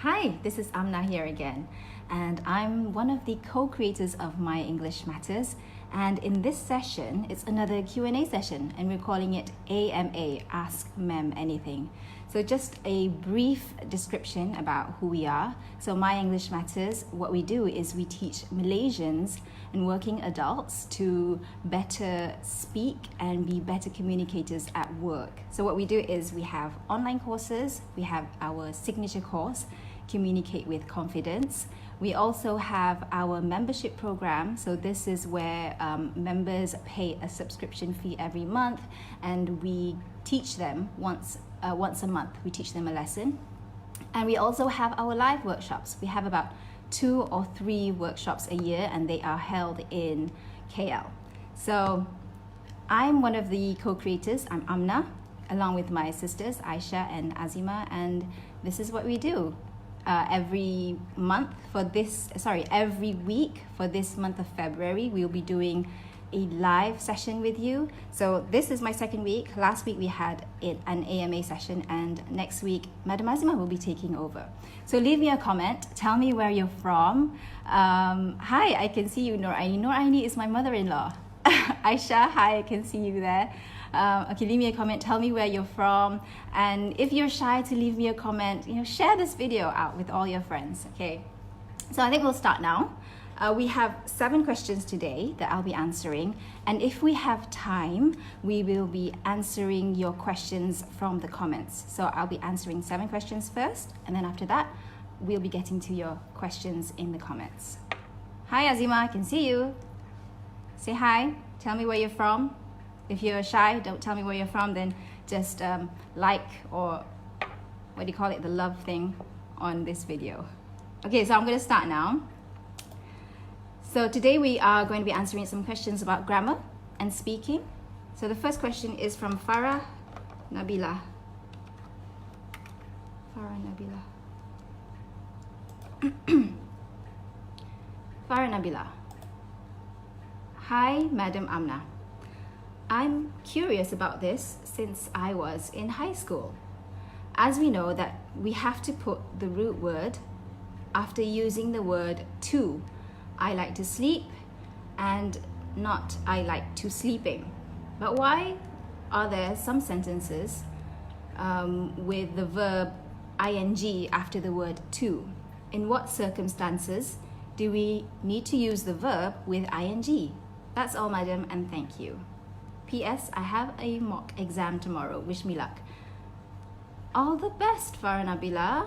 Hi, this is Amnah here again, and I'm one of the co-creators of My English Matters. And in this session, it's another Q&A session, and we're calling it AMA, Ask Mem Anything. So just a brief description about who we are. So My English Matters, what we do is we teach Malaysians and working adults to better speak and be better communicators at work. So what we do is we have online courses, we have our signature course, Communicate with Confidence. We also have our membership program. So this is where members pay a subscription fee every month, and we teach them once a month. We teach them a lesson. And we also have our live workshops. We have about 2 or 3 workshops a year, and they are held in KL. So I'm one of the co-creators. I'm Amnah, along with my sisters Aisha and Azima, and this is what we do. Every week for this month of February, we'll be doing a live session with you. So this is my second week. Last week we had an AMA session, and next week Madam Azima will be taking over. So leave me a comment, tell me where you're from. Hi, I can see you, Noraini. Noraini is my mother-in-law. Aisha, hi, I can see you there. Okay, leave me a comment, tell me where you're from, and if you're shy to leave me a comment, share this video out with all your friends. Okay, so I think we'll start now. We have 7 questions today that I'll be answering, and if we have time, we will be answering your questions from the comments. So I'll be answering 7 questions first, and then after that we'll be getting to your questions in the comments. Hi Azima, I can see you. Say hi, tell me where you're from. If you're shy, don't tell me where you're from, then just like, or what do you call it, the love thing on this video. Okay, so I'm going to start now. So today we are going to be answering some questions about grammar and speaking. So the first question is from Farah Nabila. Farah Nabila. Hi, Madam Amnah. I'm curious about this since I was in high school. As we know that we have to put the root word after using the word to. I like to sleep and not I like to sleeping. But why are there some sentences with the verb ing after the word to? In what circumstances do we need to use the verb with ing? That's all, madam, and thank you. P.S. I have a mock exam tomorrow. Wish me luck. All the best, Farah Nabila.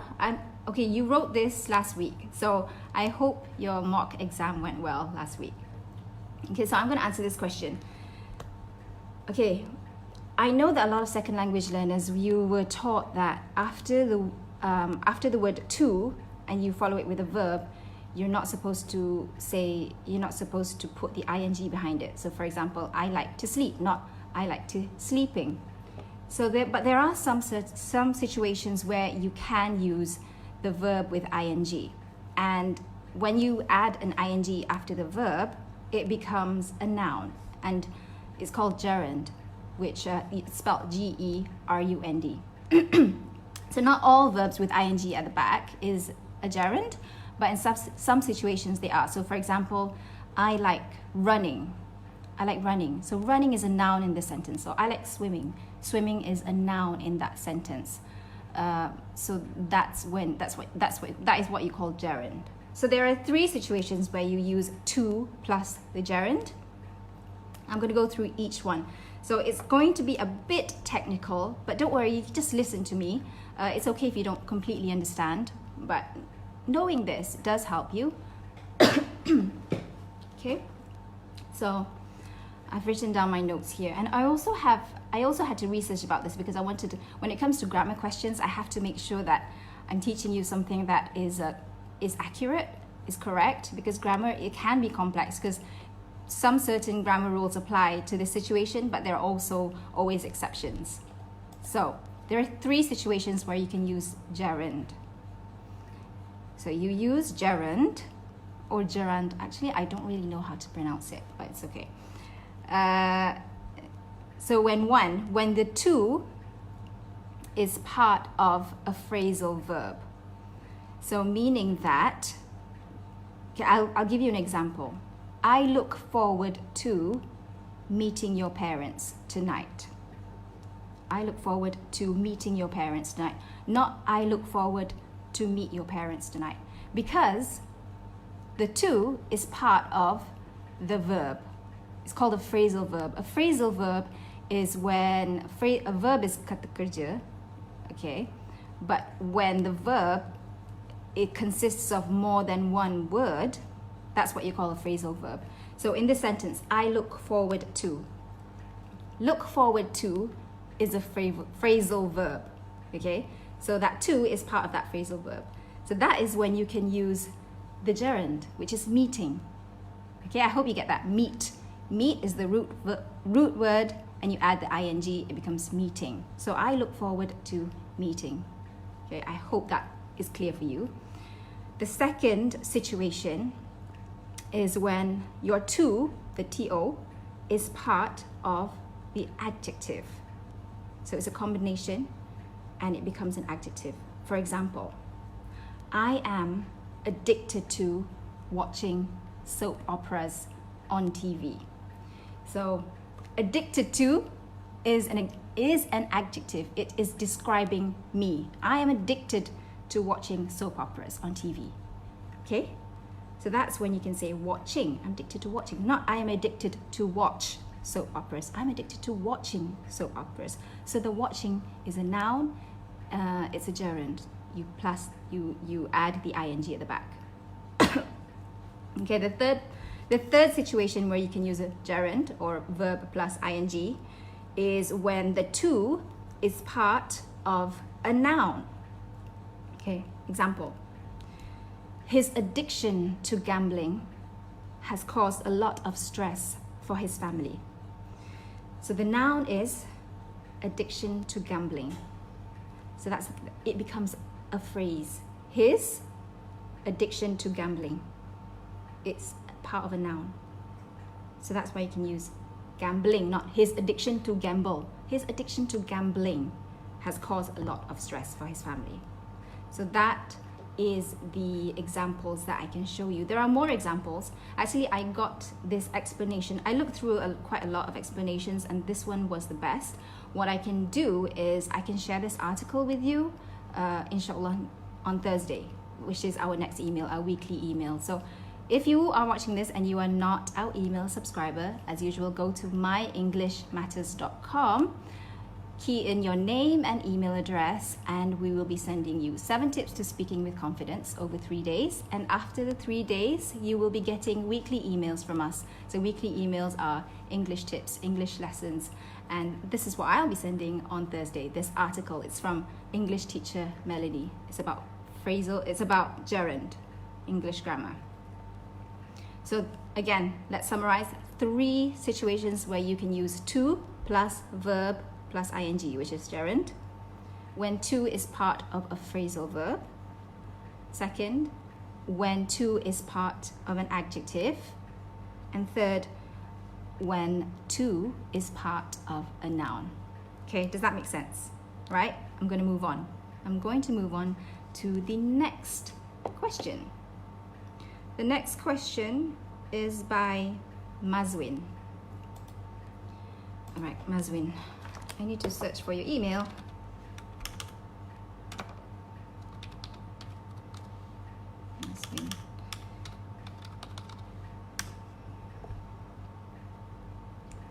Okay, you wrote this last week, so I hope your mock exam went well last week. Okay, so I'm going to answer this question. Okay, I know that a lot of second language learners, you were taught that after the word to, and you follow it with a verb, you're not supposed to put the ing behind it. So for example, I like to sleep, not I like to sleeping. But there are some situations where you can use the verb with ing. And when you add an ing after the verb, it becomes a noun. And it's called gerund, which it's spelled G-E-R-U-N-D. So not all verbs with ing at the back is a gerund, but in some situations they are. So for example, I like running. So running is a noun in this sentence. So I like swimming. Swimming is a noun in that sentence. So that is what you call gerund. So there are 3 situations where you use to plus the gerund. I'm going to go through each one. So it's going to be a bit technical, but don't worry, you can just listen to me. It's okay if you don't completely understand, but knowing this does help you. Okay, so I've written down my notes here, and I also had to research about this because I wanted to, when it comes to grammar questions, I have to make sure that I'm teaching you something that is accurate, is correct, because grammar, it can be complex because some certain grammar rules apply to this situation, but there are also always exceptions. So there are 3 situations where you can use gerund. So you use gerund or gerund. Actually, I don't really know how to pronounce it, but it's okay. So when the to is part of a phrasal verb. So meaning that, okay, I'll give you an example. I look forward to meeting your parents tonight. I look forward to meeting your parents tonight. Not I look forward to meet your parents tonight. Because the to is part of the verb. It's called a phrasal verb. A phrasal verb is when a verb is kata kerja, okay? But when the verb, it consists of more than one word, that's what you call a phrasal verb. So in this sentence, I look forward to. Look forward to is a phrasal verb, okay? So that to is part of that phrasal verb. So that is when you can use the gerund, which is meeting. Okay, I hope you get that. Meet. Meet is the root word, and you add the ing, it becomes meeting. So I look forward to meeting. Okay, I hope that is clear for you. The second situation is when your to, the to, is part of the adjective. So it's a combination and it becomes an adjective. For example, I am addicted to watching soap operas on TV. So addicted to is an adjective. It is describing me. I am addicted to watching soap operas on TV. Okay? So that's when you can say watching. I'm addicted to watching. Not I am addicted to watch soap operas. I'm addicted to watching soap operas. So the watching is a noun. It's a gerund. You add the ing at the back. Okay, the third situation where you can use a gerund or verb plus ing is when the to is part of a noun. Okay, example. His addiction to gambling has caused a lot of stress for his family. So the noun is addiction to gambling. So it becomes a phrase. His addiction to gambling. It's part of a noun. So that's why you can use gambling, not his addiction to gamble. His addiction to gambling has caused a lot of stress for his family. So that is the examples that I can show you. There are more examples. Actually, I got this explanation. I looked through quite a lot of explanations and this one was the best. What I can do is I can share this article with you, inshallah, on Thursday, which is our next email, our weekly email. So if you are watching this and you are not our email subscriber, as usual, go to myenglishmatters.com, key in your name and email address, and we will be sending you 7 tips to speaking with confidence over 3 days. And after the 3 days, you will be getting weekly emails from us. So weekly emails are English tips, English lessons, and this is what I'll be sending on Thursday. This article, it's from English teacher Melanie. It's about phrasal, it's about gerund, English grammar. So again, let's summarize 3 situations where you can use to plus verb plus ing, which is gerund. When to is part of a phrasal verb. Second, when to is part of an adjective. And third, when to is part of a noun. Okay, does that make sense? Right? I'm going to move on. I'm going to move on to the next question. The next question is by Mazwin. All right, Mazwin, I need to search for your email. Mazwin.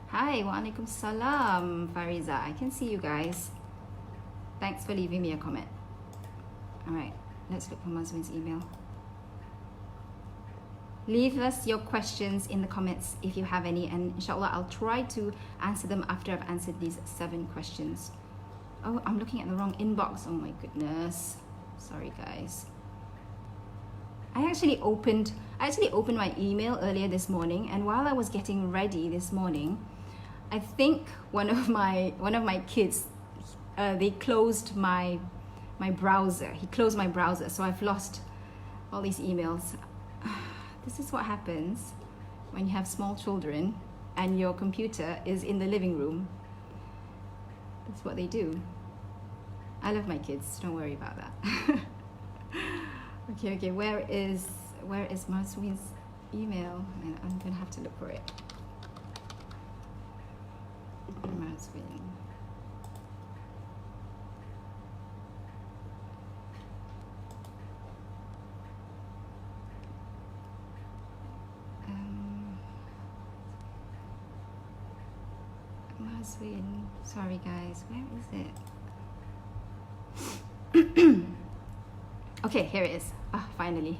Hi, wa alaikum salam, Fariza. I can see you guys. Thanks for leaving me a comment. All right, let's look for Mazwin's email. Leave us your questions in the comments if you have any, and inshallah I'll try to answer them after I've answered these 7 questions. Oh, I'm looking at the wrong inbox. Oh my goodness. Sorry guys. I actually opened my email earlier this morning, and while I was getting ready this morning, I think one of my kids, they closed my browser. He closed my browser, so I've lost all these emails. This is what happens when you have small children and your computer is in the living room. That's what they do. I love my kids, don't worry about that. Okay. Where is Maswin's email? And I'm gonna have to look for it. Maswin. Maswin. Sorry guys, where is it? Okay, here it is. Finally.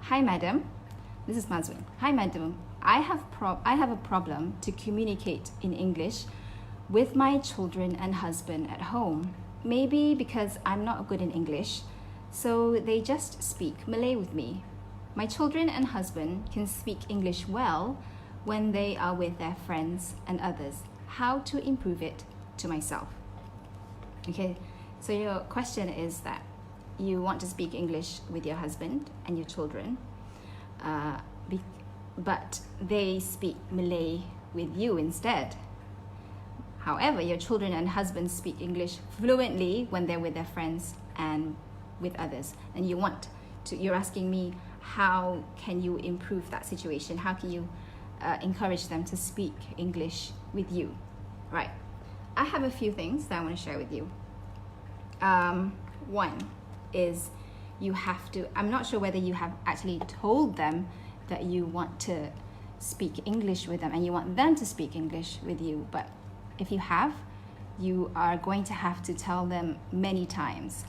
Hi madam, this is Maswin. Hi madam, I have a problem to communicate in English with my children and husband at home. Maybe because I'm not good in English, so they just speak Malay with me. My children and husband can speak English well when they are with their friends and others. How to improve it to myself? Okay, so your question is that you want to speak English with your husband and your children, but they speak Malay with you instead. However, your children and husband speak English fluently when they're with their friends and with others. And you're asking me, how can you improve that situation? How can you encourage them to speak English with you? Right. I have a few things that I want to share with you. One is you have to, I'm not sure whether you have actually told them that you want to speak English with them and you want them to speak English with you, but if you have, you are going to have to tell them many times.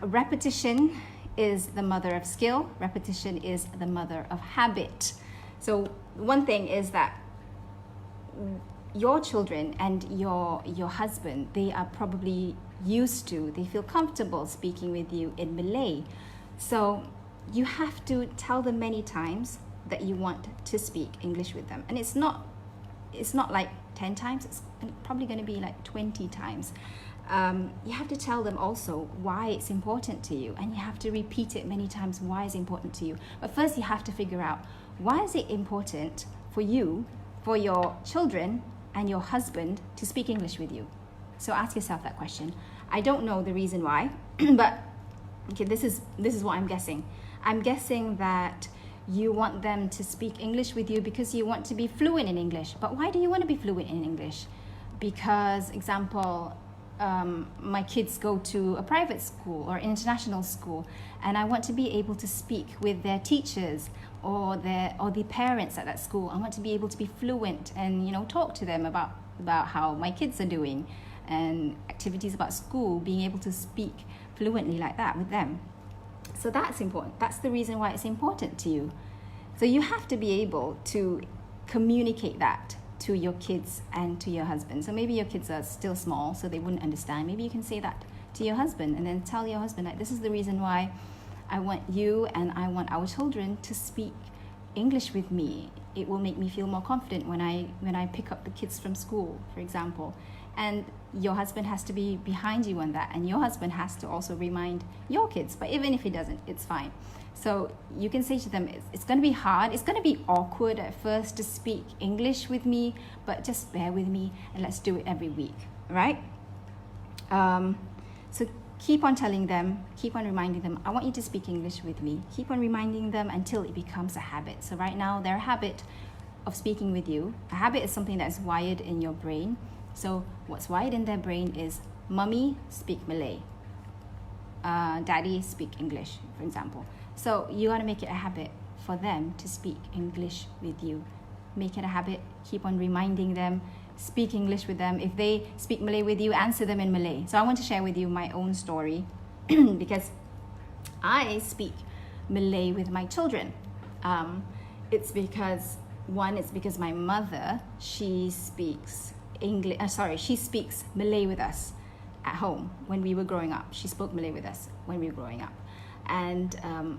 Repetition is the mother of skill. Repetition is the mother of habit. So one thing is that your children and your husband, they are probably they feel comfortable speaking with you in Malay. So you have to tell them many times that you want to speak English with them. And it's not like 10 times, it's probably going to be like 20 times. You have to tell them also why it's important to you, and you have to repeat it many times why it's important to you. But first you have to figure out, why is it important for you, for your children and your husband to speak English with you? So ask yourself that question. I don't know the reason why, but okay, this is what I'm guessing. I'm guessing that you want them to speak English with you because you want to be fluent in English. But why do you want to be fluent in English? Because, example, my kids go to a private school or international school, and I want to be able to speak with their teachers or the parents at that school. I want to be able to be fluent and talk to them about how my kids are doing and activities about school, being able to speak fluently like that with them. So that's important. That's the reason why it's important to you. So you have to be able to communicate that to your kids and to your husband. So maybe your kids are still small, so they wouldn't understand. Maybe you can say that to your husband and then tell your husband that this is the reason why I want you and I want our children to speak English with me. It will make me feel more confident when I pick up the kids from school, for example. And your husband has to be behind you on that, and your husband has to also remind your kids. But even if he doesn't, it's fine. So you can say to them, it's going to be hard, it's going to be awkward at first to speak English with me, but just bear with me and let's do it every week, right? So keep on telling them, keep on reminding them, I want you to speak English with me. Keep on reminding them until it becomes a habit. So right now, their habit of speaking with you, a habit is something that's wired in your brain. So what's wired in their brain is, Mummy, speak Malay. Daddy, speak English, for example. So you want to make it a habit for them to speak English with you. Make it a habit. Keep on reminding them. Speak English with them. If they speak Malay with you, answer them in Malay. So I want to share with you my own story because I speak Malay with my children. It's because my mother, she speaks Malay with us at home when we were growing up. She spoke Malay with us when we were growing up. And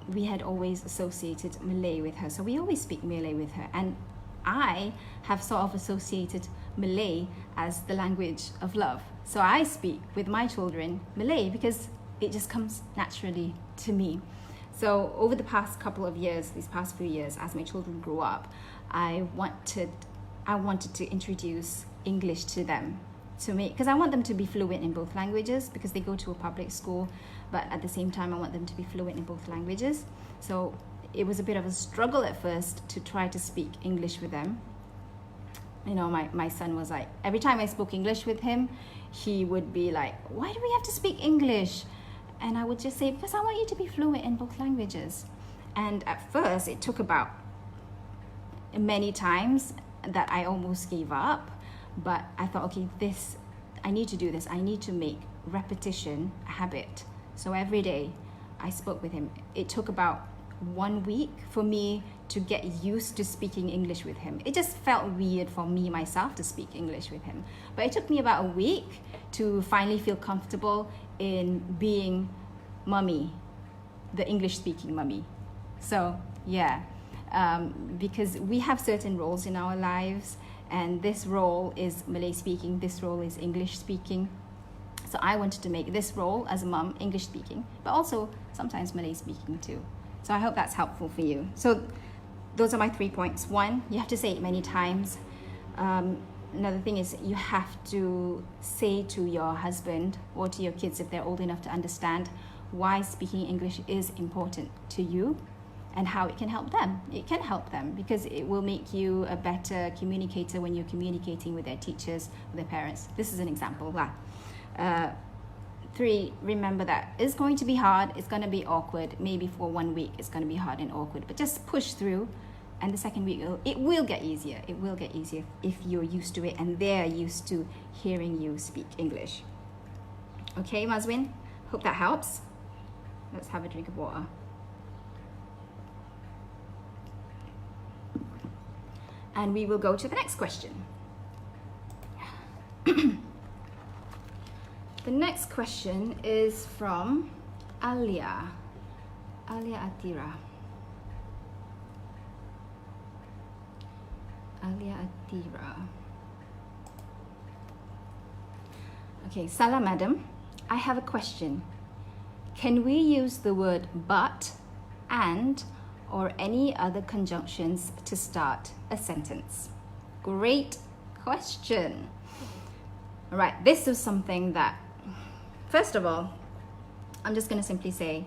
we had always associated Malay with her. So we always speak Malay with her. And I have sort of associated Malay as the language of love. So I speak with my children Malay because it just comes naturally to me. So over the past couple of years, these past few years, as my children grew up, I wanted to introduce English to them. to make, because I want them to be fluent in both languages because they go to a public school, but at the same time I want them to be fluent in both languages. So it was a bit of a struggle at first to try to speak English with them. You know, my son was like, every time I spoke English with him, he would be like, why do we have to speak English? And I would just say, because I want you to be fluent in both languages. And at first it took about many times that I almost gave up, but I thought, okay, I need to do this. I need to make repetition a habit. So every day I spoke with him. It took about 1 week for me to get used to speaking English with him. It just felt weird for me myself to speak English with him. But it took me about a week to finally feel comfortable in being mummy, the English speaking mummy. So yeah, because we have certain roles in our lives, and this role is Malay speaking, this role is English speaking. So I wanted to make this role as a mum English speaking, but also sometimes Malay speaking too. So I hope that's helpful for you. So those are my 3 points. 1, you have to say it many times. Another thing is you have to say to your husband or to your kids, if they're old enough to understand, why speaking English is important to you and how it can help them. It can help them because it will make you a better communicator when you're communicating with their teachers, with their parents. This is an example. 3, remember that it's going to be hard, it's going to be awkward. Maybe for 1 week it's going to be hard and awkward, but just push through, and the second week it will get easier. It will get easier if you're used to it and they're used to hearing you speak English. Okay, Mazwin, hope that helps. Let's have a drink of water. And we will go to the next question. The next question is from Alia Atira. Okay, Salam madam, I have a question. Can we use the word but, and, or any other conjunctions to start a sentence? Great question. All right, this is something that, first of all, I'm just going to simply say,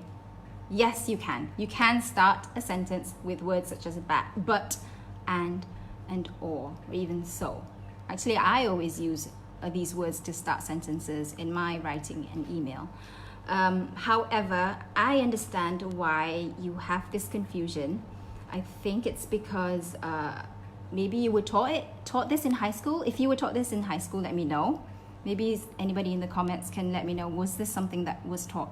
yes, you can. You can start a sentence with words such as but, and or even so. Actually, I always use these words to start sentences in my writing and email. However, I understand why you have this confusion. I think it's because maybe you were taught this in high school. If you were taught this in high school, let me know. Maybe anybody in the comments can let me know, was this something that was taught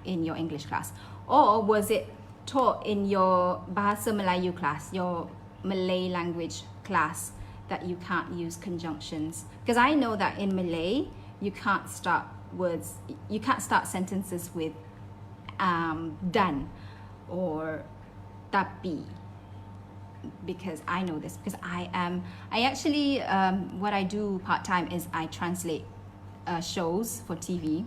in your English class? Or was it taught in your Bahasa Melayu class, your Malay language class, that you can't use conjunctions? Because I know that in Malay, you can't start sentences with dan or tapi, because I know this, because what I do part-time is I translate shows for TV,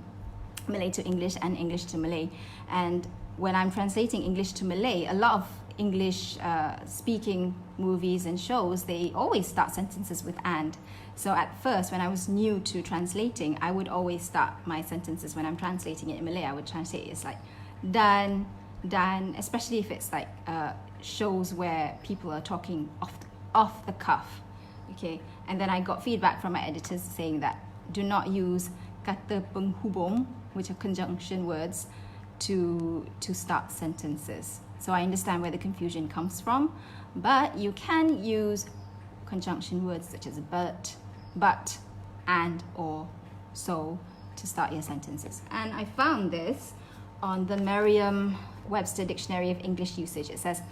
Malay to English and English to Malay. And when I'm translating English to Malay, a lot of English speaking movies and shows, they always start sentences with and. So at first, when I was new to translating, I would always start my sentences when I'm translating it in Malay. I would translate it as like dan, especially if it's like shows where people are talking off the cuff. Okay, and then I got feedback from my editors saying that do not use kata penghubung, which are conjunction words, to start sentences. So I understand where the confusion comes from, but you can use conjunction words such as but, and, or, so to start your sentences. And I found this on the Merriam-Webster Dictionary of English Usage. It says,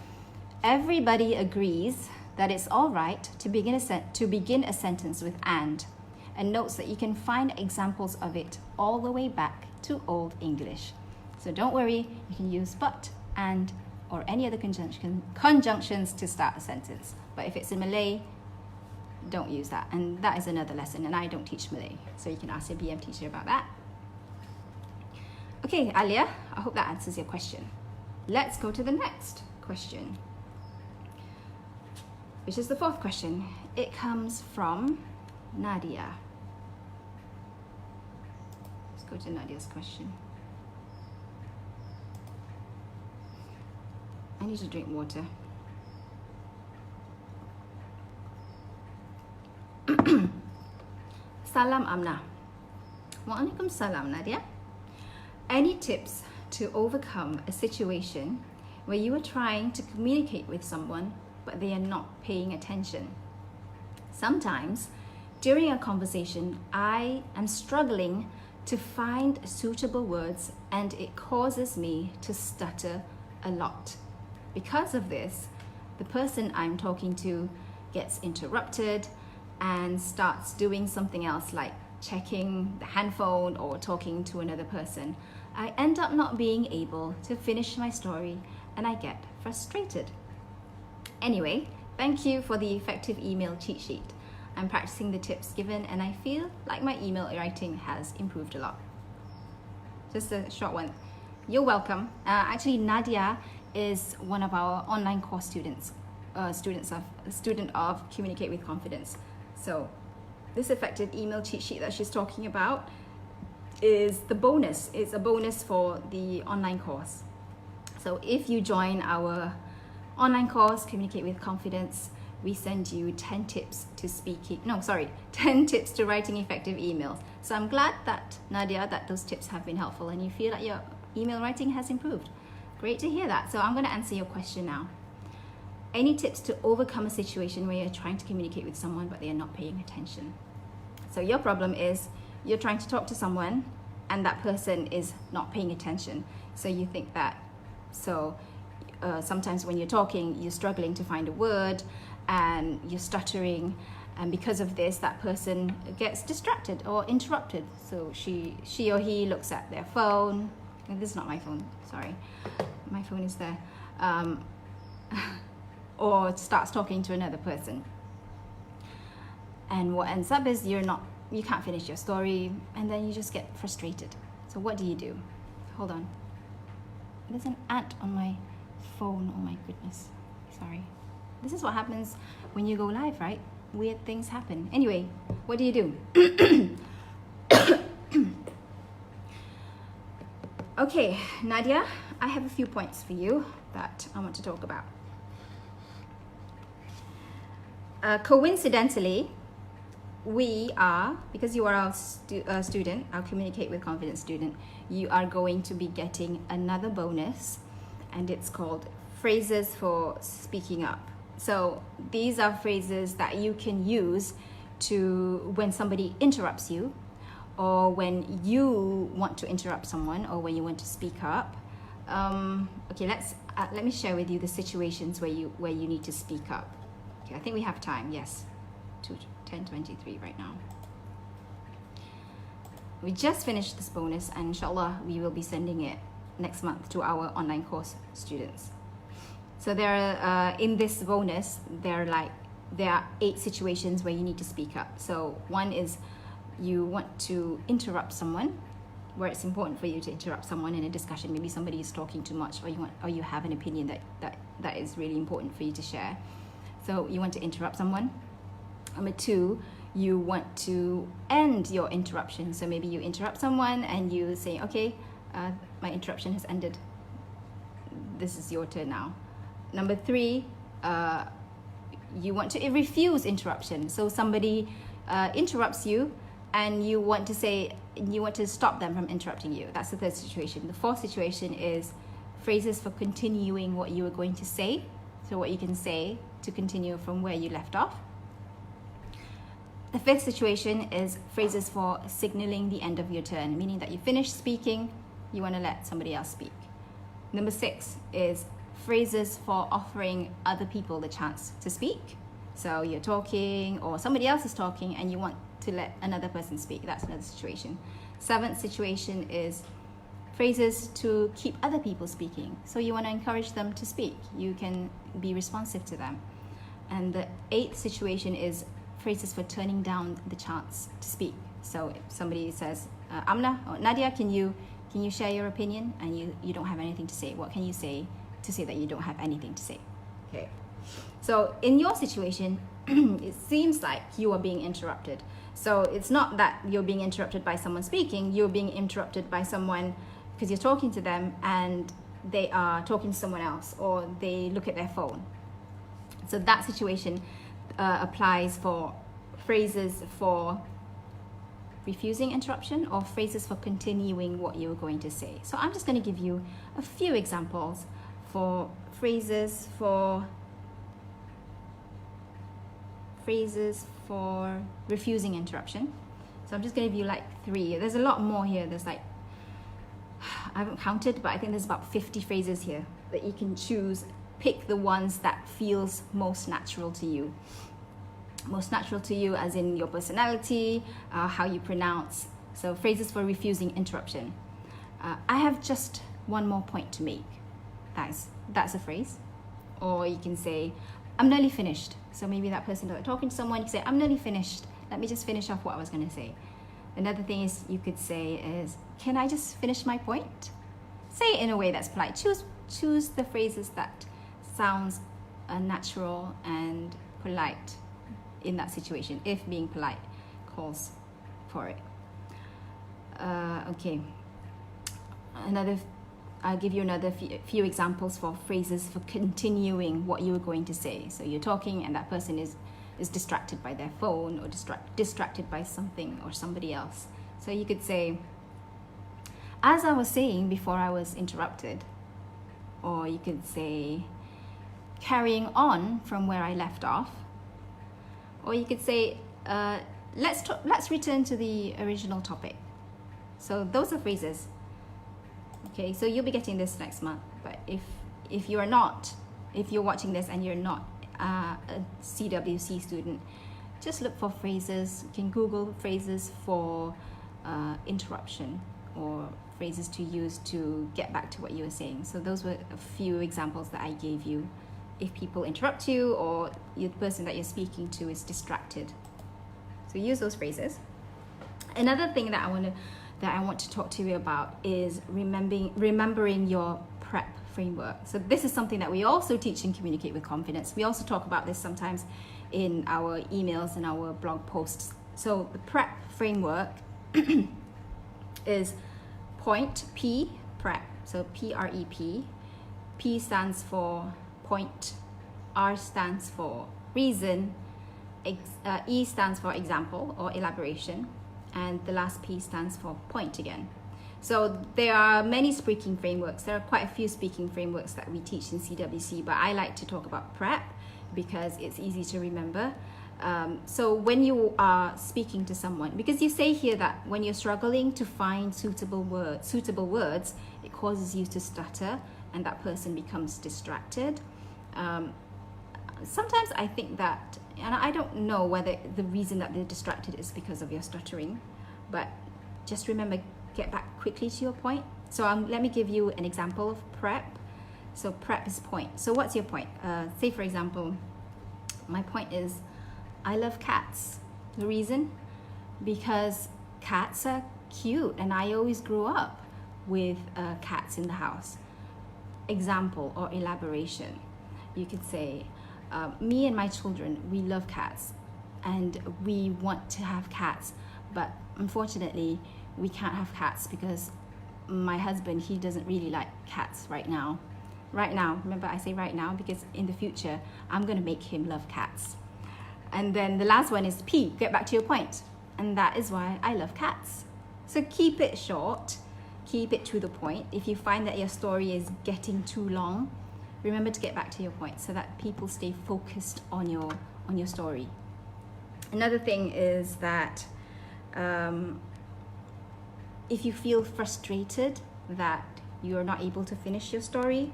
everybody agrees that it's all right to begin a sentence with and notes that you can find examples of it all the way back to Old English. So don't worry, you can use but, and, or any other conjunctions to start a sentence. But if it's in Malay, don't use that. And that is another lesson, and I don't teach Malay. So you can ask your BM teacher about that. Okay, Alia, I hope that answers your question. Let's go to the next question, which is the 4th question. It comes from Nadia. go to Nadia's question. I need to drink water. Salam Amnah. Waalaikum salam Nadia. Any tips to overcome a situation where you are trying to communicate with someone but they are not paying attention? Sometimes during a conversation, I am struggling to find suitable words and it causes me to stutter a lot. Because of this, the person I'm talking to gets interrupted and starts doing something else like checking the handphone or talking to another person. I end up not being able to finish my story and I get frustrated. Anyway, thank you for the effective email cheat sheet. I'm practicing the tips given and I feel like my email writing has improved a lot. Just a short one. You're welcome. Actually, Nadia is one of our online course students, a student of Communicate with Confidence. So this effective email cheat sheet that she's talking about is the bonus. It's a bonus for the online course. So if you join our online course, Communicate with Confidence, we send you 10 tips to 10 tips to writing effective emails. So I'm glad that, Nadia, that those tips have been helpful and you feel that your email writing has improved. Great to hear that. So I'm going to answer your question now. Any tips to overcome a situation where you're trying to communicate with someone but they are not paying attention? So your problem is you're trying to talk to someone and that person is not paying attention. So you think that, sometimes when you're talking, you're struggling to find a word and you're stuttering, and because of this, that person gets distracted or interrupted. So she or he looks at their phone. This is not my phone, sorry. My phone is there. Or starts talking to another person. And what ends up is you can't finish your story and then you just get frustrated. So what do you do? Hold on. There's an ant on my phone. Oh my goodness. Sorry. This is what happens when you go live, right? Weird things happen. Anyway, what do you do? Okay, Nadia, I have a few points for you that I want to talk about. Coincidentally, because you are our student, our Communicate with Confidence student, you are going to be getting another bonus, and it's called Phrases for Speaking Up. So these are phrases that you can use when somebody interrupts you, or when you want to interrupt someone, or when you want to speak up. Okay, let me share with you the situations where you need to speak up. Okay, I think we have time. Yes, 10:23 right now. We just finished this bonus, and inshallah we will be sending it next month to our online course students. So in this bonus, there are 8 situations where you need to speak up. So one is you want to interrupt someone, where it's important for you to interrupt someone in a discussion. Maybe somebody is talking too much, or you have an opinion that is really important for you to share. So you want to interrupt someone. Number 2, you want to end your interruption. So maybe you interrupt someone and you say, okay, my interruption has ended. This is your turn now. Number 3, you want to refuse interruption. So somebody interrupts you and you want to stop them from interrupting you. That's the 3rd situation. The 4th situation is phrases for continuing what you were going to say. So what you can say to continue from where you left off. The 5th situation is phrases for signaling the end of your turn, meaning that you finish speaking, you want to let somebody else speak. Number 6 is phrases for offering other people the chance to speak. So you're talking or somebody else is talking and you want to let another person speak. That's another situation. 7th situation is phrases to keep other people speaking. So you want to encourage them to speak. You can be responsive to them. And the 8th situation is phrases for turning down the chance to speak. So if somebody says, Amnah or Nadia, can you share your opinion? And you don't have anything to say. What can you say to say that you don't have anything to say? Okay. So in your situation, it seems like you are being interrupted. So it's not that you're being interrupted by someone speaking, you're being interrupted by someone because you're talking to them and they are talking to someone else, or they look at their phone. So that situation applies for phrases for refusing interruption or phrases for continuing what you were going to say. So I'm just going to give you a few examples for phrases for refusing interruption. So I'm just going to give you like 3. There's a lot more here. There's like, I haven't counted, but I think there's about 50 phrases here that you can choose. Pick the ones that feels most natural to you. Most natural to you as in your personality, how you pronounce. So phrases for refusing interruption. I have just one more point to make. That's a phrase. Or you can say, I'm nearly finished. So maybe that person that talking to someone, you can say, I'm nearly finished. Let me just finish off what I was going to say. Another thing is you could say is, can I just finish my point? Say it in a way that's polite. Choose the phrases that sounds natural and polite in that situation, if being polite calls for it. Okay. I'll give you another few examples for phrases for continuing what you were going to say. So you're talking and that person is distracted by their phone or distracted by something or somebody else. So you could say, as I was saying before I was interrupted. Or you could say, carrying on from where I left off. Or you could say, let's return to the original topic. So those are phrases. Okay, so you'll be getting this next month. But if you're watching this and you're not a CWC student, just look for phrases. You can Google phrases for interruption or phrases to use to get back to what you were saying. So those were a few examples that I gave you. If people interrupt you or the person that you're speaking to is distracted. So use those phrases. Another thing that I want to talk to you about is remembering your prep framework. So this is something that we also teach in Communicate with Confidence. We also talk about this sometimes in our emails and our blog posts. So the prep framework is point, P, prep. So P-R-E-P. P stands for point, R stands for reason, E stands for example or elaboration, and the last P stands for point again. So there are many speaking frameworks. There are quite a few speaking frameworks that we teach in CWC, but I like to talk about prep because it's easy to remember. So when you are speaking to someone, because you say here that when you're struggling to find suitable words, it causes you to stutter and that person becomes distracted. Sometimes I think that, and I don't know whether the reason that they're distracted is because of your stuttering, but just remember, get back quickly to your point. So let me give you an example of prep. So prep is point. So what's your point? Say for example, my point is, I love cats. The reason? Because cats are cute and I always grew up with cats in the house. Example or elaboration. You could say, me and my children, we love cats and we want to have cats, but unfortunately we can't have cats because my husband, he doesn't really like cats right now. Remember I say right now because in the future I'm going to make him love cats. And then the last one is P, get back to your point, and that is why I love cats. So keep it short, keep it to the point. If you find that your story is getting too long, remember to get back to your point so that people stay focused on your story. Another thing is that if you feel frustrated that you're not able to finish your story,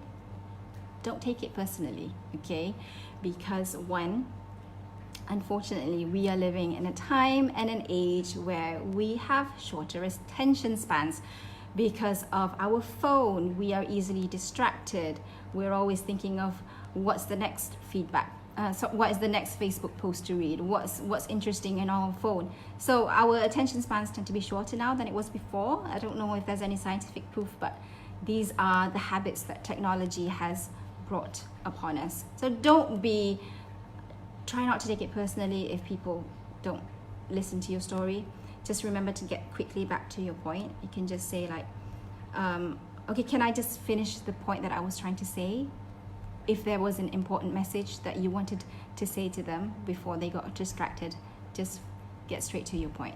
don't take it personally, okay? Because unfortunately, we are living in a time and an age where we have shorter attention spans because of our phone. We are easily distracted. We're always thinking of what's the next feedback. So what is the next Facebook post to read? What's interesting in our phone? So our attention spans tend to be shorter now than it was before. I don't know if there's any scientific proof, but these are the habits that technology has brought upon us. So try not to take it personally if people don't listen to your story, just remember to get quickly back to your point. You can just say like, okay, can I just finish the point that I was trying to say? If there was an important message that you wanted to say to them before they got distracted, just get straight to your point.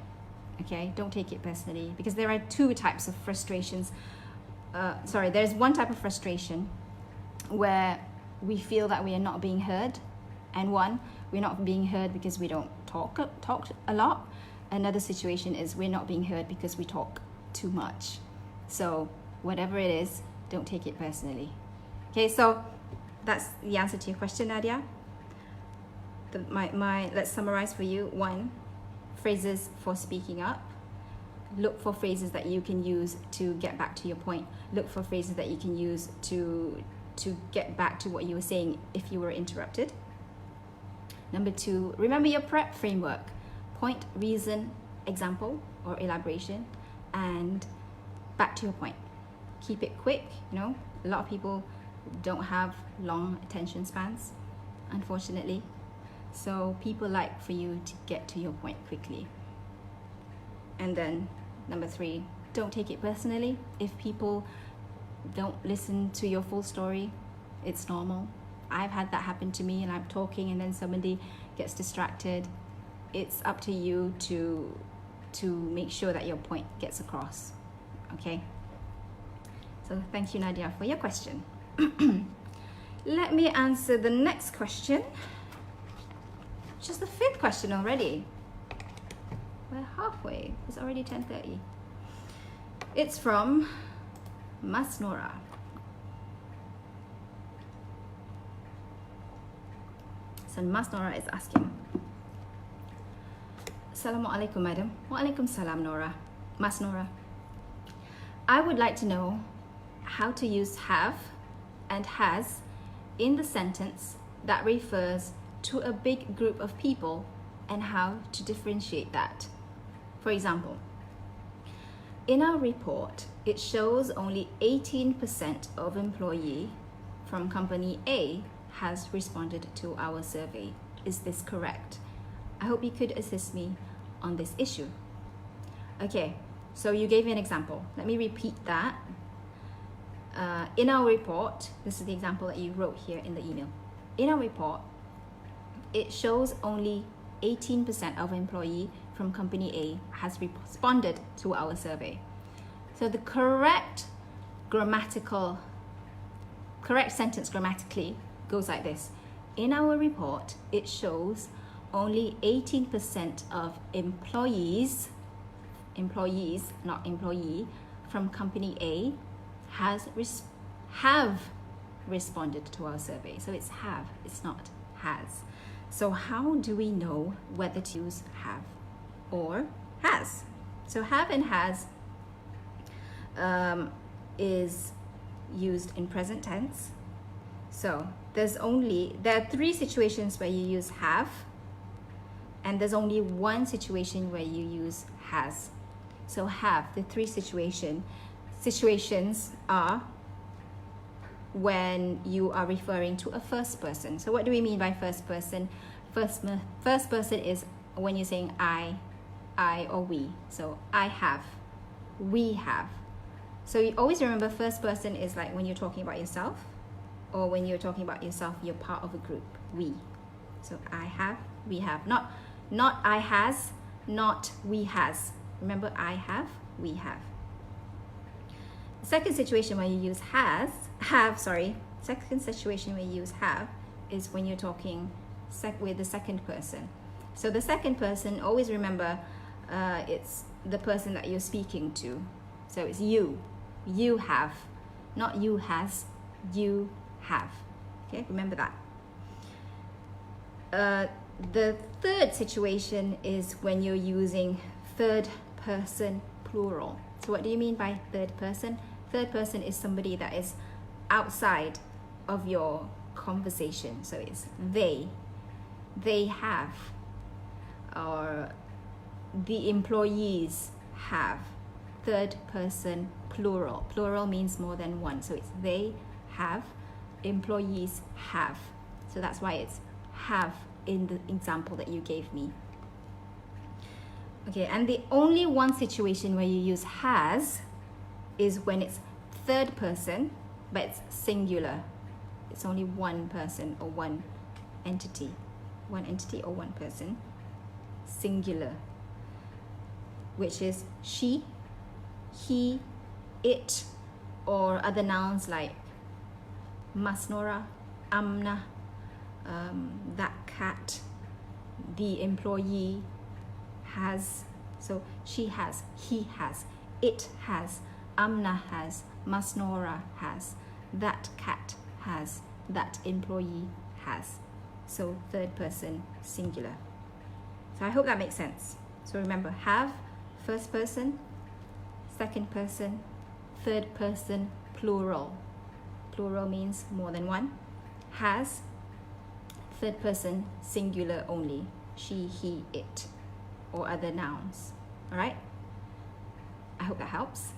Okay, don't take it personally, because there are two types of frustrations. There's one type of frustration where we feel that we are not being heard, and one, we're not being heard because we don't talk a lot. Another situation is we're not being heard because we talk too much. So whatever it is, don't take it personally. Okay, so that's the answer to your question, Nadia. Let's summarize for you. 1, phrases for speaking up. Look for phrases that you can use to get back to your point. Look for phrases that you can use to get back to what you were saying if you were interrupted. Number 2, remember your prep framework. Point, reason, example or elaboration, and back to your point. Keep it quick. A lot of people don't have long attention spans, unfortunately. So people like for you to get to your point quickly. And then number 3, don't take it personally. If people don't listen to your full story, it's normal. I've had that happen to me, and I'm talking and then somebody gets distracted. It's up to you to make sure that your point gets across. Okay? So thank you, Nadia, for your question. Let me answer the next question. Just the 5th question already. We're halfway. It's already 10:30. It's from Mas Nora. So Mas Nora is asking, Assalamualaikum, madam. Waalaikum salam, Nora. Mas Nora. I would like to know how to use have and has in the sentence that refers to a big group of people, and how to differentiate that. For example, in our report, it shows only 18% of employee from company A has responded to our survey. Is this correct? I hope you could assist me on this issue. Okay, so you gave me an example. Let me repeat that. In our report, this is the example that you wrote here in the email. In our report, it shows only 18% of employee from company A has responded to our survey. So the correct sentence grammatically goes like this. In our report, it shows only 18% of employees, not employee, from company A have responded to our survey. So it's have, it's not has. So how do we know whether to use have or has? So have and has is used in present tense. So there are 3 situations where you use have, and there's only 1 situation where you use has. So have, the 3 situations are when you are referring to a first person. So what do we mean by first person? First person is when you're saying I or we. So I have, we have. So you always remember first person is like when you're talking about yourself, or when you're talking about yourself, you're part of a group, we. So I have, we have. Not I has, not we has. Remember, I have, we have. The second situation where you use second situation where you use have is when you're talking with the second person. So the second person, always remember, it's the person that you're speaking to. So it's you have, not you has, you have. Okay, remember that. The third situation is when you're using third person plural. So what do you mean by third person? Third person is somebody that is outside of your conversation. So it's they have, or the employees have. Third person plural. Plural means more than one. So it's they have, employees have. So that's why it's have in the example that you gave me. Okay, and the only one situation where you use has is when it's third person, but it's singular. It's only one person or one entity. One entity or one person. Singular. Which is she, he, it, or other nouns like Masnora, Amnah, that cat, the employee, has. So she has, he has, it has, Amnah has, Masnora has, that cat has, that employee has. So third person singular. So I hope that makes sense. So remember, have, first person, second person, third person, plural. Plural means more than one. Has, third person singular only. She, he, it, or other nouns. All right? I hope that helps.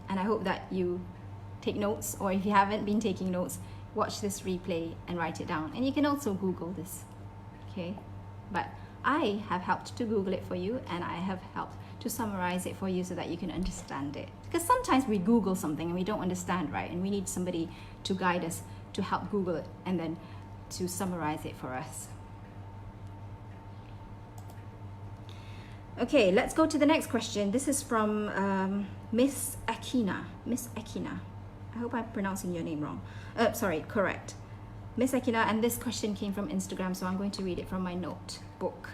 And I hope that you take notes, or if you haven't been taking notes, watch this replay and write it down. And you can also Google this, okay? But I have helped to Google it for you, and I have helped to summarize it for you so that you can understand it. Because sometimes we Google something and we don't understand, right? And we need somebody to guide us to help Google it and then to summarize it for us. Okay, let's go to the next question. This is from Miss Akina. Miss Akina. I hope I'm pronouncing your name wrong. Sorry, correct. Miss Akina, and this question came from Instagram, so I'm going to read it from my notebook.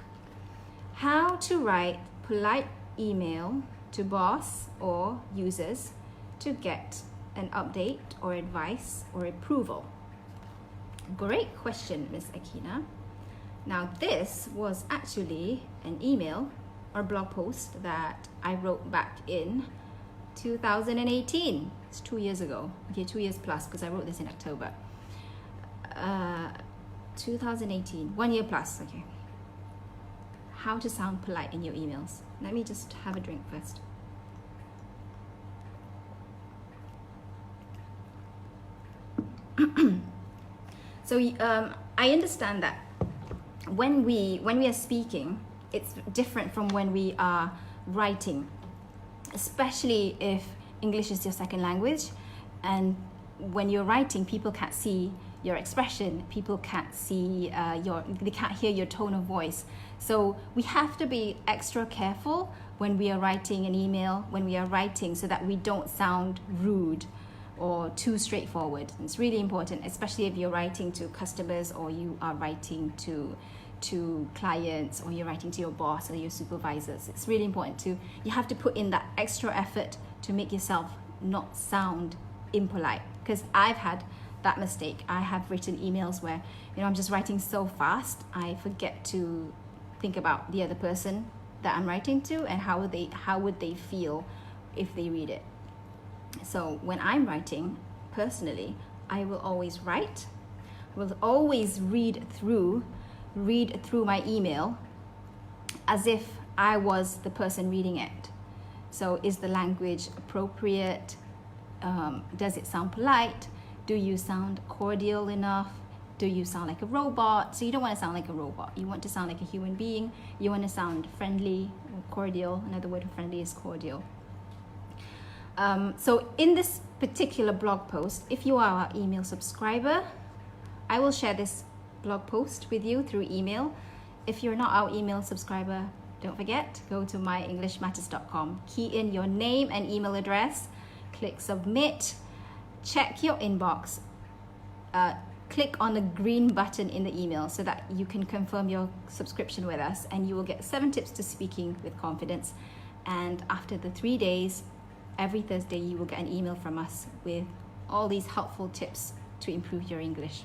How to write polite email to boss or users to get an update or advice or approval? Great question, Miss Akina. Now, this was actually an email or blog post that I wrote back in 2018. It's 2 years ago. Okay, 2 years plus, because I wrote this in October. 2018, 1 year plus, okay. How to sound polite in your emails. Let me just have a drink first. So I understand that when we are speaking, it's different from when we are writing, especially if English is your second language. And when you're writing, people can't see your expression, people can't see they can't hear your tone of voice. So we have to be extra careful when we are writing an email, when we are writing, so that we don't sound rude or too straightforward. It's really important, especially if you're writing to customers, or you are writing to clients, or you're writing to your boss or your supervisors. It's really important you have to put in that extra effort to make yourself not sound impolite, because I've had that mistake. I have written emails where, I'm just writing so fast, I forget to think about the other person that I'm writing to and how would they feel if they read it. So when I'm writing, personally, I will always write, will always read through my email as if I was the person reading it. So is the language appropriate? Does it sound polite? Do you sound cordial enough? Do you sound like a robot? So you don't want to sound like a robot. You want to sound like a human being. You want to sound friendly or cordial. Another word for friendly is cordial. So in this particular blog post, if you are our email subscriber, I will share this blog post with you through email. If you're not our email subscriber, don't forget, go to myenglishmatters.com, key in your name and email address, click submit, check your inbox, click on the green button in the email so that you can confirm your subscription with us, and you will get 7 tips to speaking with confidence. And after the 3 days, every Thursday, you will get an email from us with all these helpful tips to improve your English.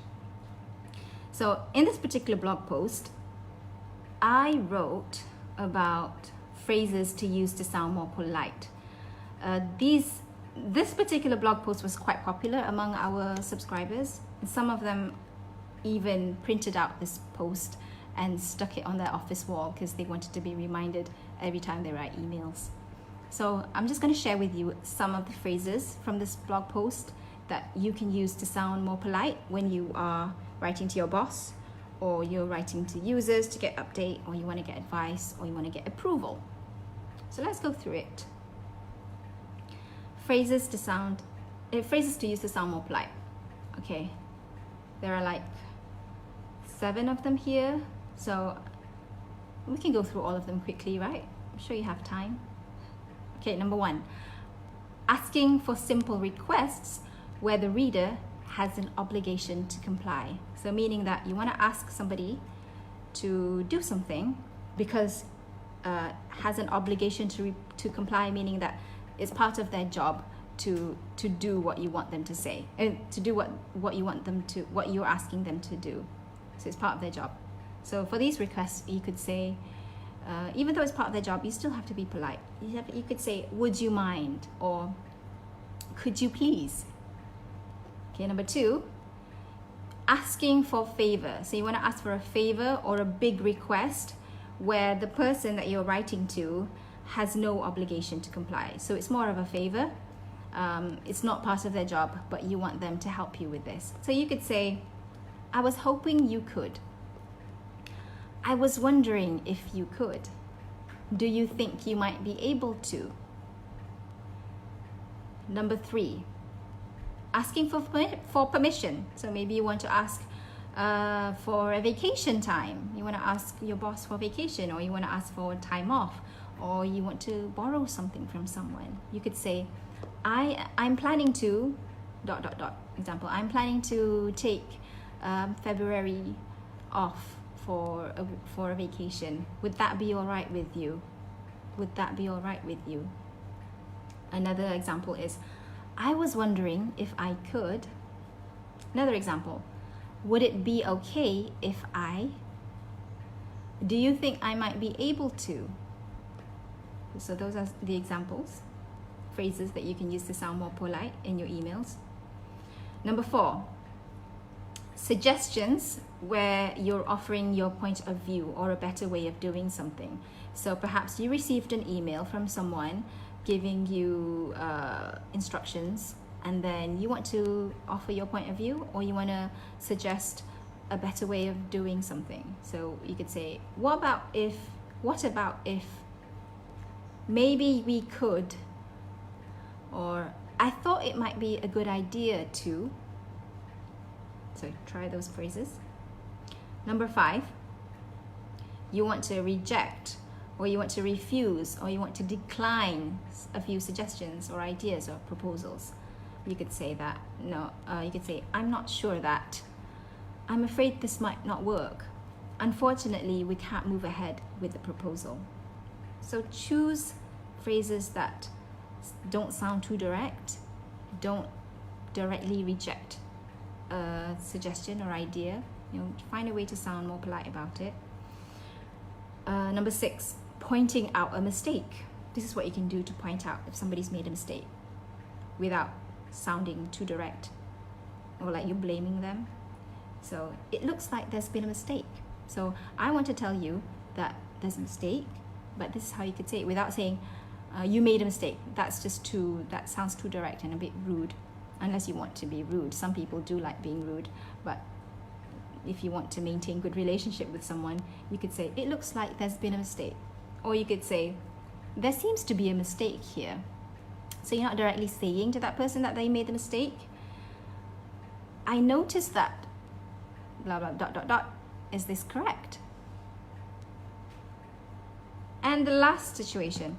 So in this particular blog post, I wrote about phrases to use to sound more polite. This particular blog post was quite popular among our subscribers. Some of them even printed out this post and stuck it on their office wall because they wanted to be reminded every time they write emails. So I'm just going to share with you some of the phrases from this blog post that you can use to sound more polite when you are writing to your boss, or you're writing to users to get update, or you want to get advice, or you want to get approval. So let's go through it. Phrases to use to sound more polite. Okay, there are like 7 of them here, so we can go through all of them quickly, right? I'm sure you have time. Okay, number 1, asking for simple requests where the reader has an obligation to comply. So meaning that you want to ask somebody to do something because has an obligation to comply, meaning that it's part of their job to do what you want them to say, to do what you want them to, what you're asking them to do. So it's part of their job. So for these requests, you could say, even though it's part of their job, you still have to be polite. You could say, would you mind? Or could you please? Okay, number 2, asking for favor. So you want to ask for a favor or a big request where the person that you're writing to has no obligation to comply. So it's more of a favor. It's not part of their job, but you want them to help you with this. So you could say, I was hoping you could. I was wondering if you could. Do you think you might be able to? Number 3, asking for permission. So maybe you want to ask for a vacation time. You want to ask your boss for vacation, or you want to ask for time off, or you want to borrow something from someone. You could say, I'm planning to ... Example, I'm planning to take February off for a vacation. Would that be all right with you? Would that be all right with you? Another example is, I was wondering if I could. Another example, would it be okay if I? Do you think I might be able to? So those are the examples, phrases that you can use to sound more polite in your emails. Number 4, suggestions where you're offering your point of view or a better way of doing something. So perhaps you received an email from someone giving you instructions, and then you want to offer your point of view, or you want to suggest a better way of doing something. So you could say, what about if, maybe we could, or I thought it might be a good idea to. So try those phrases. Number 5, you want to reject, or you want to refuse, or you want to decline a few suggestions or ideas or proposals. You could say that, you could say, I'm not sure that. I'm afraid this might not work. Unfortunately, we can't move ahead with the proposal. So choose phrases that don't sound too direct, don't directly reject a suggestion or idea. Find a way to sound more polite about it. Number 6, pointing out a mistake. This is what you can do to point out if somebody's made a mistake without sounding too direct or like you're blaming them. So it looks like there's been a mistake. So I want to tell you that there's a mistake, but this is how you could say it without saying you made a mistake. That sounds too direct and a bit rude, unless you want to be rude. Some people do like being rude, but if you want to maintain good relationship with someone, you could say, it looks like there's been a mistake. Or you could say, there seems to be a mistake here. So you're not directly saying to that person that they made the mistake. I noticed that blah blah ... Is this correct? And the last situation,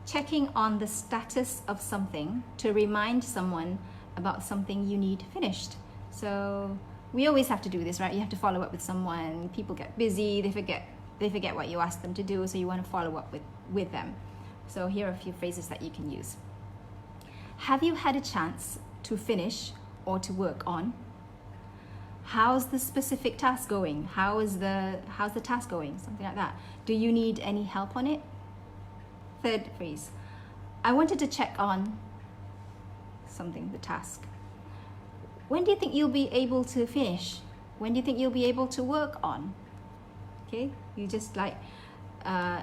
checking on the status of something to remind someone about something you need finished. So we always have to do this, right? You have to follow up with someone. People get busy, they forget what you asked them to do, so you want to follow up with them. So here are a few phrases that you can use. Have you had a chance to finish or to work on? How's the specific task going? How's the task going? Something like that. Do you need any help on it? Third phrase, I wanted to check on something, the task. When do you think you'll be able to finish? When do you think you'll be able to work on? Okay, you just like,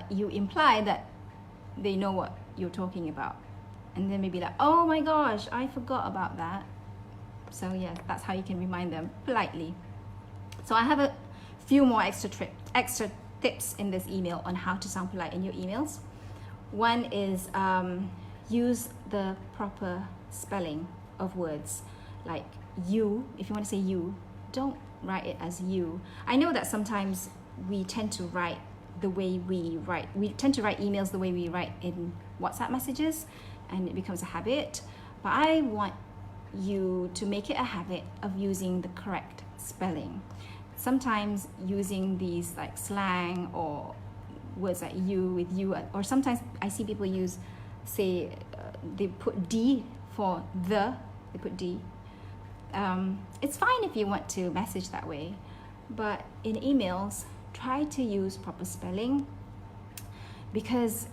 you imply that they know what you're talking about. And then maybe like, oh my gosh, I forgot about that. So yeah, that's how you can remind them politely. So I have a few more extra tips in this email on how to sound polite in your emails. One is use the proper spelling of words. Like you, if you want to say you, don't write it as you. I know that sometimes we tend to write the way we write. We tend to write emails the way we write in WhatsApp messages, and it becomes a habit. But I want you to make it a habit of using the correct spelling. Sometimes using these like slang or words like you with you, or sometimes I see people use, say, they put D for the, they put D. It's fine if you want to message that way, but in emails, try to use proper spelling, because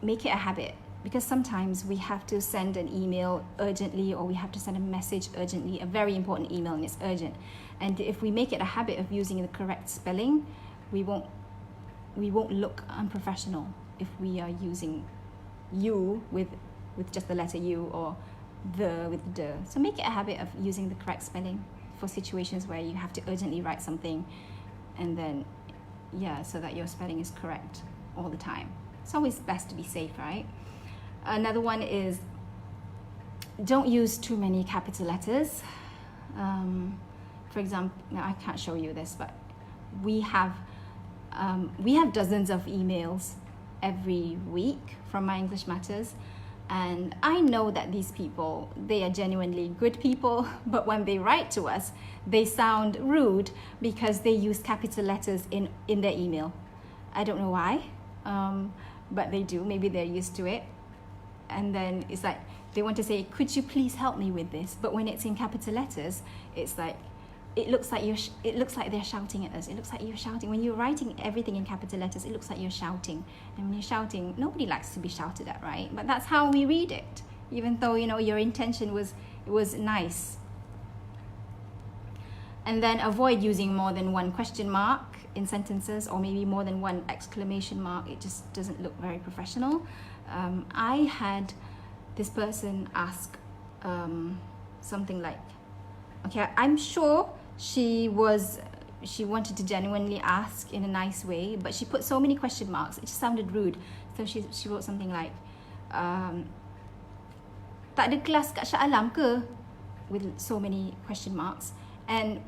make it a habit. Because sometimes we have to send an email urgently, or we have to send a message urgently, a very important email, and it's urgent. And if we make it a habit of using the correct spelling, we won't look unprofessional if we are using you with just the letter U, or the with the. So make it a habit of using the correct spelling for situations where you have to urgently write something, and then so that your spelling is correct all the time. It's always best to be safe, right? Another one is, don't use too many capital letters. For example, now I can't show you this, but we have dozens of emails every week from My English Matters, and I know that these people, they are genuinely good people, but when they write to us, they sound rude because they use capital letters in their email. I don't know why, but they do. Maybe they're used to it. And then it's like they want to say, could you please help me with this? But when it's in capital letters, it's like it looks like they're shouting at us. It looks like you're shouting. When you're writing everything in capital letters, it looks like you're shouting. And when you're shouting, nobody likes to be shouted at, right? But that's how we read it, even though your intention was nice. And then avoid using more than one question mark in sentences, or maybe more than one exclamation mark. It just doesn't look very professional. I had this person ask something like, okay, I'm sure she wanted to genuinely ask in a nice way, but she put so many question marks, it just sounded rude. So she wrote something like, tak ada kelas kat Shah Alam ke? With so many question marks. And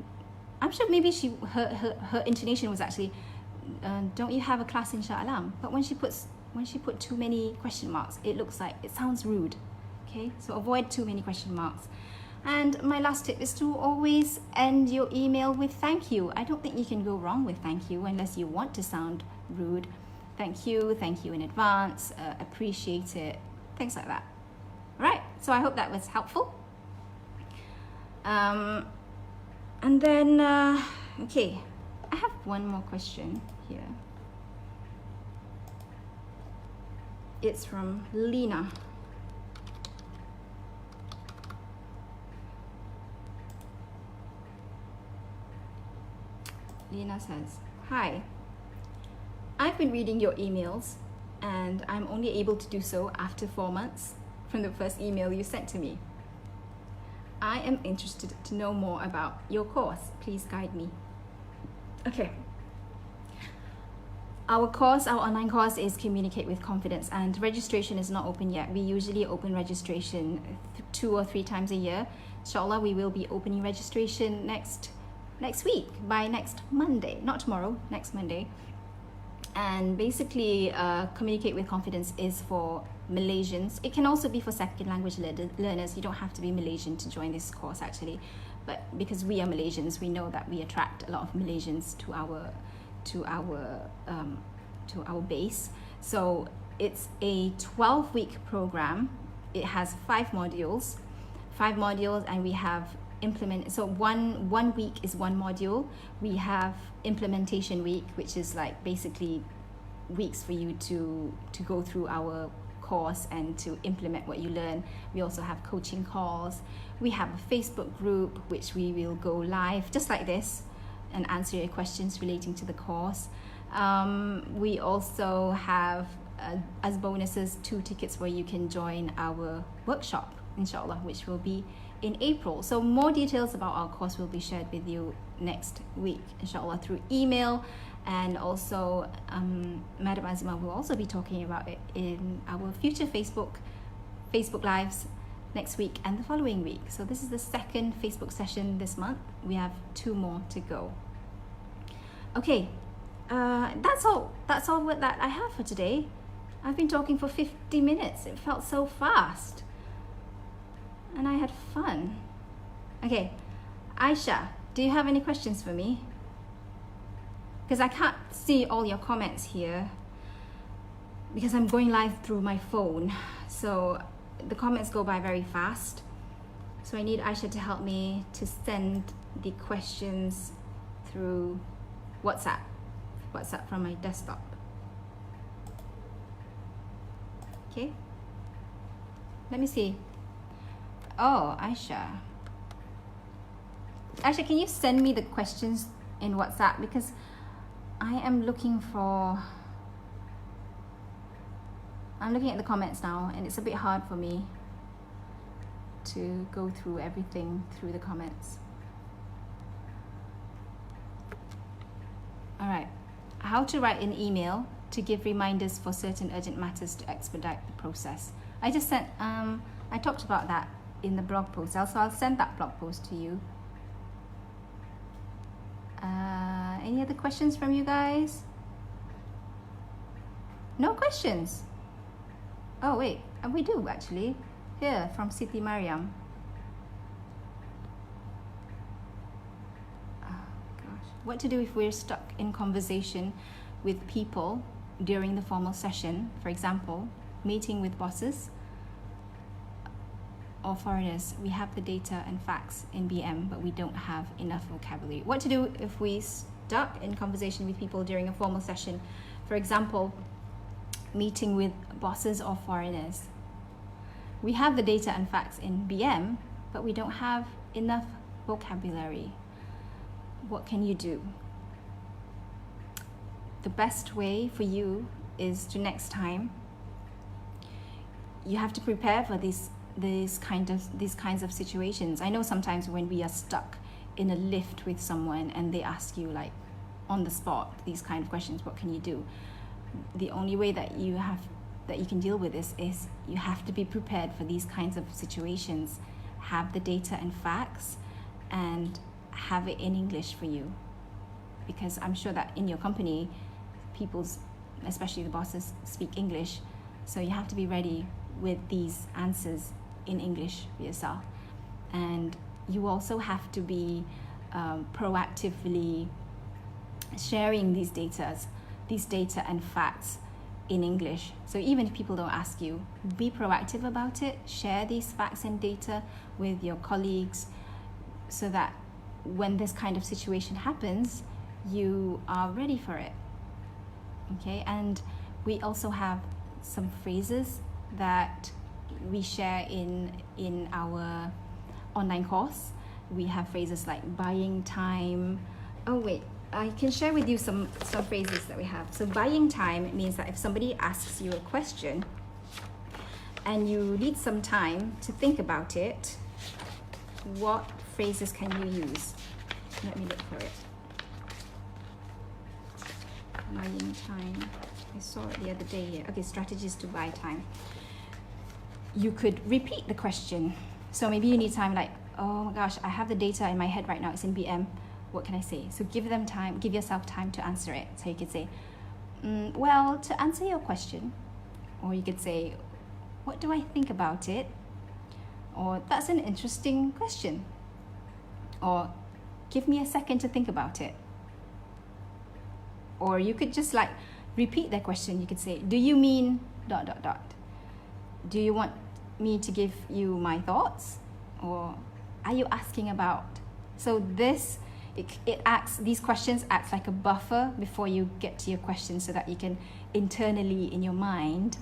I'm sure maybe her intonation was actually, don't you have a class in Shah Alam? But when she put too many question marks, it sounds rude. Okay, so avoid too many question marks. And my last tip is to always end your email with thank you. I don't think you can go wrong with thank you unless you want to sound rude. Thank you in advance, appreciate it, things like that. Right, so I hope that was helpful. And then, okay, I have one more question here. It's from Lena. Lena says, hi, I've been reading your emails and I'm only able to do so after 4 months from the first email you sent to me. I am interested to know more about your course. Please guide me. Okay. Our online course is Communicate with Confidence, and registration is not open yet. We usually open registration 2 or 3 times a year. Inshallah, we will be opening registration next week, by next Monday, not tomorrow, next Monday. And basically, Communicate with Confidence is for Malaysians. It can also be for second language learners. You don't have to be Malaysian to join this course, actually. But because we are Malaysians, we know that we attract a lot of Malaysians to our base. So it's a 12-week program. It has 5 modules, and we have so one week is 1 module. We have implementation week, which is like basically weeks for you to go through our course and to implement what you learn. We also have coaching calls. We have a Facebook group which we will go live just like this and answer your questions relating to the course. We also have as bonuses 2 tickets where you can join our workshop, inshallah, which will be in April. So more details about our course will be shared with you next week, inshallah, through email And also, Madam Azima will also be talking about it in our future Facebook Lives next week and the following week. So this is the second Facebook session this month. We have 2 more to go. Okay, that's all that I have for today. I've been talking for 50 minutes. It felt so fast. And I had fun. Okay, Aisha, do you have any questions for me? Because I can't see all your comments here because I'm going live through my phone. So the comments go by very fast. So I need Aisha to help me to send the questions through WhatsApp from my desktop. Okay. Let me see. Oh, Aisha, can you send me the questions in WhatsApp? Because I'm looking at the comments now, and it's a bit hard for me to go through everything through the comments. All right. How to write an email to give reminders for certain urgent matters to expedite the process. I just sent, I talked about that in the blog post. Also, I'll send that blog post to you. Any other questions from you guys? No questions. Oh wait, we do actually. Here from Siti Mariam. Oh gosh, what to do if we're stuck in conversation with people during the formal session? For example, meeting with bosses or foreigners. We have the data and facts in BM, but we don't have enough vocabulary. What to do if we stuck in conversation with people during a formal session? For example, meeting with bosses or foreigners. We have the data and facts in BM, but we don't have enough vocabulary. What can you do? The best way for you is to next time, you have to prepare for these kinds of situations. I know sometimes when we are stuck in a lift with someone and they ask you like on the spot these kind of questions, what can you do? The only way that you can deal with this is you have to be prepared for these kinds of situations. Have the data and facts and have it in English for you, because I'm sure that in your company especially the bosses, speak English, so you have to be ready with these answers in English for yourself. And you also have to be proactively sharing these data and facts in English. So even if people don't ask you, be proactive about it. Share these facts and data with your colleagues so that when this kind of situation happens, you are ready for it. Okay, and we also have some phrases that we share in our online course. We have phrases like buying time. Oh wait, I can share with you some phrases that we have. So buying time means that if somebody asks you a question and you need some time to think about it, what phrases can you use? Let me look for it. Buying time. I saw it the other day here. Okay, strategies to buy time. You could repeat the question. So maybe you need time like, oh my gosh, I have the data in my head right now. It's in BM. What can I say? So give yourself time to answer it. So you could say, well, to answer your question, or you could say, what do I think about it? Or that's an interesting question. Or give me a second to think about it. Or you could just like repeat that question. You could say, do you mean ... Do you want me to give you my thoughts? Or are you asking about? So these questions act like a buffer before you get to your question, so that you can internally in your mind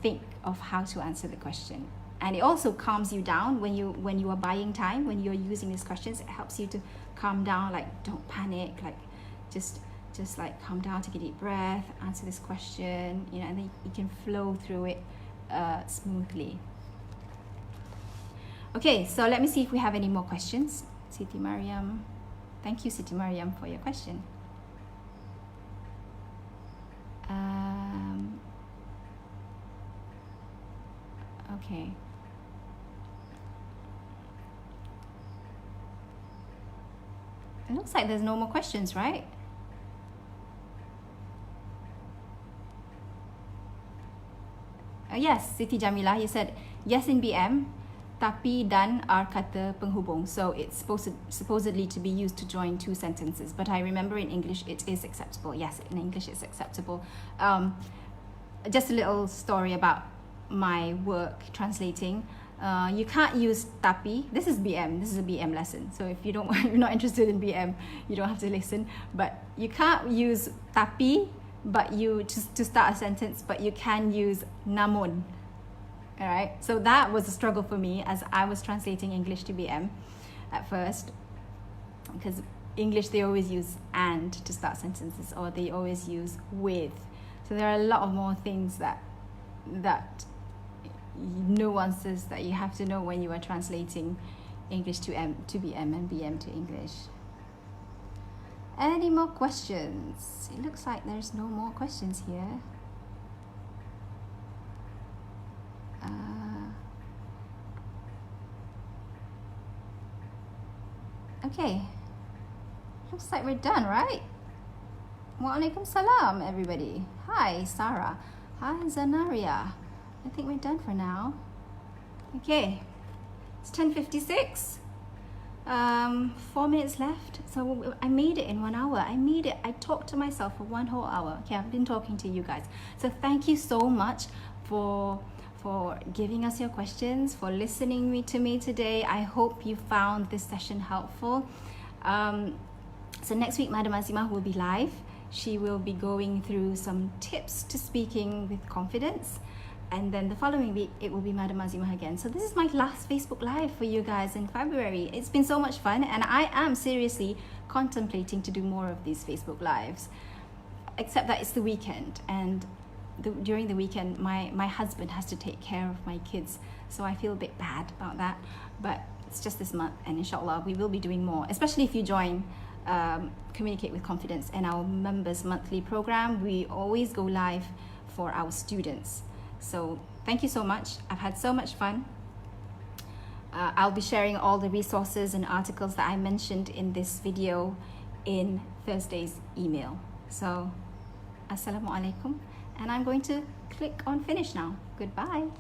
think of how to answer the question. And it also calms you down when you are buying time, when you're using these questions. It helps you to calm down, like don't panic, like just like calm down, take a deep breath, answer this question, and then you can flow through it smoothly. Okay, so let me see if we have any more questions. Siti Mariam. Thank you, Siti Mariam, for your question. Okay. It looks like there's no more questions, right? Yes, Siti Jamila, you said yes in BM, tapi dan are kata penghubung. So it's supposedly to be used to join two sentences. But I remember in English it is acceptable. Yes, in English it's acceptable. Just a little story about my work translating. You can't use tapi. This is BM. This is a BM lesson. So if you don't, you're not interested in BM, you don't have to listen. But you can't use tapi, but you just to start a sentence. But you can use namun. All right. So that was a struggle for me as I was translating English to BM at first, because English they always use and to start sentences, or they always use with. So there are a lot of more things that nuances that you have to know when you are translating English to BM and BM to English. Any more questions? It looks like there's no more questions here. Okay, looks like we're done, right? Waalaikum salam, everybody. Hi, Sarah. Hi, Zanaria. I think we're done for now. Okay, it's 10:56. 4 minutes left. So I made it in 1 hour. I made it. I talked to myself for 1 whole hour. Okay, I've been talking to you guys. So thank you so much for giving us your questions, for listening to me today. I hope you found this session helpful. So next week, Madam Azimah will be live. She will be going through some tips to speaking with confidence. And then the following week, it will be Madam Azimah again. So this is my last Facebook Live for you guys in February. It's been so much fun, and I am seriously contemplating to do more of these Facebook Lives. Except that it's the weekend, and during the weekend, my husband has to take care of my kids. So I feel a bit bad about that. But it's just this month, and inshallah, we will be doing more, especially if you join Communicate with Confidence and our members monthly program. We always go live for our students. So thank you so much. I've had so much fun. I'll be sharing all the resources and articles that I mentioned in this video in Thursday's email. So Assalamualaikum, and I'm going to click on finish now. Goodbye.